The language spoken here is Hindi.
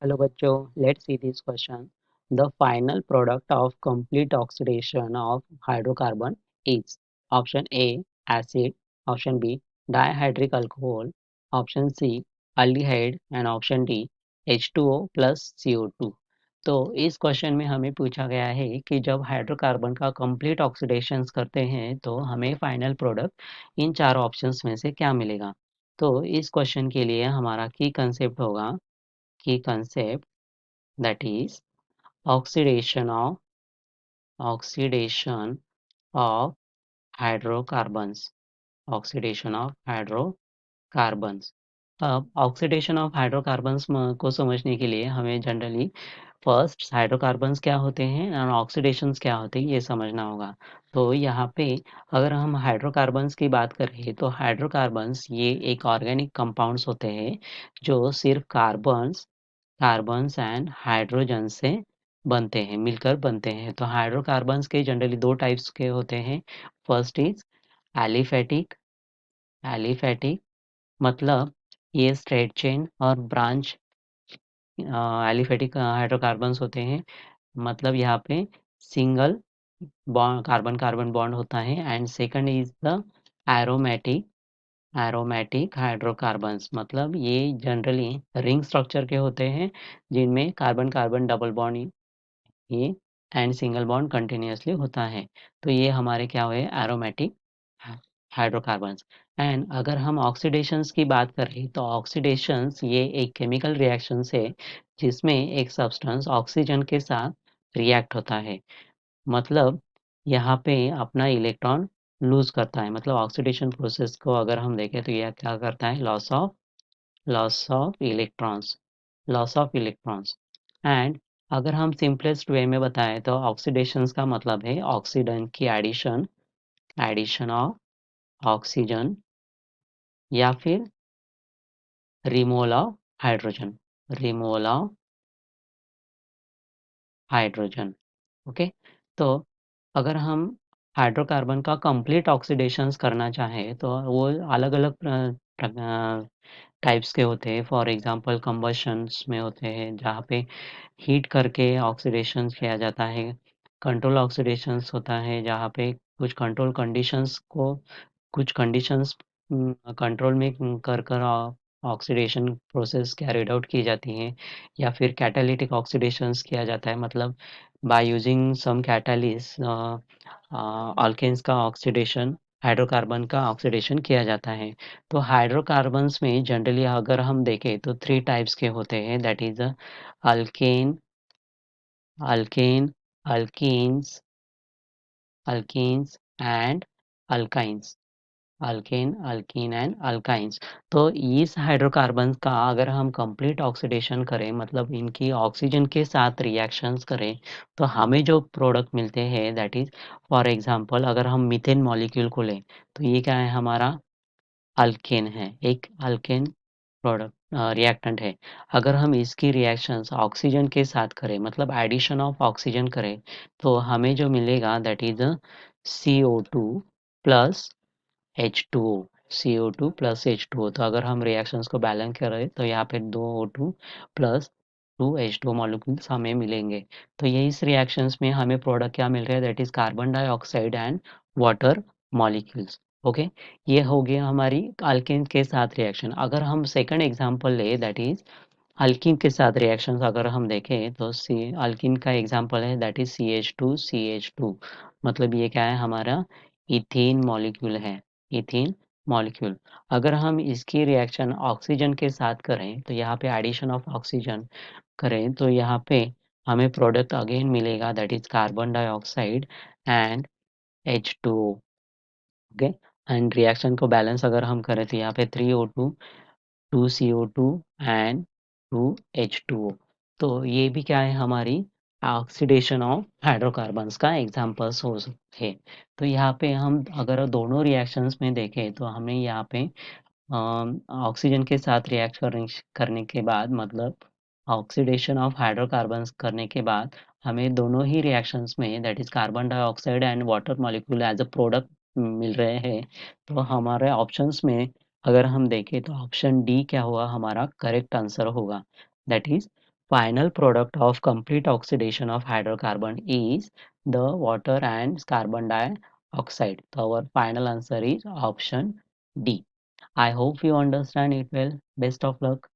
Hello बच्चों, let's see this question. The final product of complete oxidation of hydrocarbon is option A acid, option B dihydric alcohol, option C aldehyde and option D H2O plus CO2। तो इस क्वेश्चन में हमें पूछा गया है कि जब हाइड्रोकार्बन का कंप्लीट ऑक्सीडेशन करते हैं तो हमें फाइनल प्रोडक्ट इन चार ऑप्शंस में से क्या मिलेगा। तो इस क्वेश्चन के लिए हमारा की कंसेप्ट होगा की concept that is oxidation of oxidation of hydrocarbons oxidation of hydrocarbons। अब ऑक्सीडेशन ऑफ हाइड्रोकार्बन्स को समझने के लिए हमें जनरली फर्स्ट हाइड्रोकार्बन्स क्या होते हैं और ऑक्सीडेशंस क्या होते हैं ये समझना होगा। तो यहाँ पे अगर हम हाइड्रोकार्बन्स की बात करें तो हाइड्रोकार्बन्स ये एक ऑर्गेनिक कंपाउंड्स होते हैं जो सिर्फ कार्बन्स एंड हाइड्रोजन से बनते हैं, मिलकर बनते हैं। तो हाइड्रोकार्बन्स के जनरली दो टाइप्स के होते हैं। फर्स्ट इज एलिफेटिक एलिफेटिक मतलब ये स्ट्रेट चेन और ब्रांच एलिफेटिक हाइड्रोकार्बन्स होते हैं। मतलब यहाँ पे single bond carbon carbon bond होता है। And second is the aromatic aromatic hydrocarbons मतलब ये जनरली रिंग स्ट्रक्चर के होते हैं जिनमें कार्बन कार्बन डबल बॉन्ड ये एंड सिंगल बॉन्ड कंटिन्यूअसली होता है। तो ये हमारे क्या हुए एरोमेटिक हाइड्रोकार्बन्स। एंड अगर हम ऑक्सीडेशंस की बात करें तो ऑक्सीडेशंस ये एक केमिकल रिएक्शन है जिसमें एक सब्सटेंस ऑक्सीजन के साथ रिएक्ट होता है। मतलब यहाँ पे अपना इलेक्ट्रॉन लूज करता है। मतलब ऑक्सीडेशन प्रोसेस को अगर हम देखें तो यह क्या करता है लॉस ऑफ इलेक्ट्रॉन्स। एंड अगर हम सिंपलेस्ट वे में बताएं तो ऑक्सीडेशंस का मतलब है ऑक्सीडेंट की एडिशन ऑफ ऑक्सीजन या फिर removal of hydrogen removal of hydrogen. Okay. तो अगर हम हाइड्रोकार्बन का कंप्लीट ऑक्सीडेशंस करना चाहें तो वो अलग अलग टाइप्स के होते हैं। फॉर एग्जांपल कंबशंस में होते हैं जहाँ पे हीट करके ऑक्सीडेशन किया जाता है। कंट्रोल ऑक्सीडेशंस होता है जहाँ पे कुछ कंडीशंस कंट्रोल में कर कर ऑक्सीडेशन प्रोसेस कैरिड आउट की जाती हैं। या फिर कैटालिटिक ऑक्सीडेशंस किया जाता है। मतलब by using some catalyst alkanes का ऑक्सीडेशन हाइड्रोकार्बन का ऑक्सीडेशन किया जाता है। तो हाइड्रोकार्बन्स में जनरली अगर हम देखें तो थ्री टाइप्स के होते हैं। That is alkane alkane alkenes alkenes and alkynes alkane alkene and alkynes. तो इस हाइड्रोकार्बन का अगर हम कंप्लीट ऑक्सीडेशन करें मतलब इनकी ऑक्सीजन के साथ रिएक्शंस करें तो हमें जो प्रोडक्ट मिलते हैं दैट इज फॉर एग्जांपल अगर हम मीथेन मॉलिक्यूल को लें तो ये क्या है हमारा अल्केन है। एक अल्केन प्रोडक्ट रिएक्टेंट है। अगर हम इसकी रिएक्शंस ऑक्सीजन के साथ करें मतलब एडिशन ऑफ ऑक्सीजन करें तो हमें जो मिलेगा that is CO2 plus H2O CO2 plus H2O। तो अगर हम रिएक्शंस को बैलेंस करें तो यहाँ पे दो O2 प्लस 2H2O मॉलिक्यूल्स हमें मिलेंगे। तो ये इस रिएक्शंस में हमें प्रोडक्ट क्या मिल रहा है that is carbon dioxide and water molecules. Okay. ये हो गया हमारी अल्केन के साथ रिएक्शन। अगर हम सेकंड एग्जांपल ले दैट इज अल्कीन के साथ रिएक्शंस अगर हम देखें तो सी अल्कीन का एग्जांपल है दैट इज CH2 मतलब ये क्या है हमारा इथेन मॉलिक्यूल है इथेन मॉलिक्यूल। अगर हम इसकी रिएक्शन ऑक्सीजन के साथ करें तो यहाँ पे एडिशन ऑफ ऑक्सीजन करें तो यहाँ पे हमें प्रोडक्ट अगेन मिलेगा that is carbon dioxide and H2O। Okay. And reaction को बैलेंस अगर हम करें तो यहाँ पे 3O2 2CO2 एंड 2H2O। तो ये भी क्या है हमारी ऑक्सीडेशन ऑफ हाइड्रोकार्बन्स का एग्जांपल्स हो सकते हैं। तो यहाँ पे हम अगर दोनों रिएक्शंस में देखें तो हमें यहाँ पे ऑक्सीजन के साथ रिएक्ट करने के बाद मतलब ऑक्सीडेशन ऑफ हाइड्रोकार्बन्स करने के बाद हमें दोनों ही रिएक्शंस में that is carbon dioxide and water molecule as a product मिल रहे हैं। तो हमारे ऑप्शंस में अगर हम देखें तो ऑप्शन डी क्या हुआ हमारा करेक्ट आंसर होगा that is final product of complete oxidation of hydrocarbon is the water and carbon dioxide. So our final answer is option D. I hope you understand it well. Best of luck.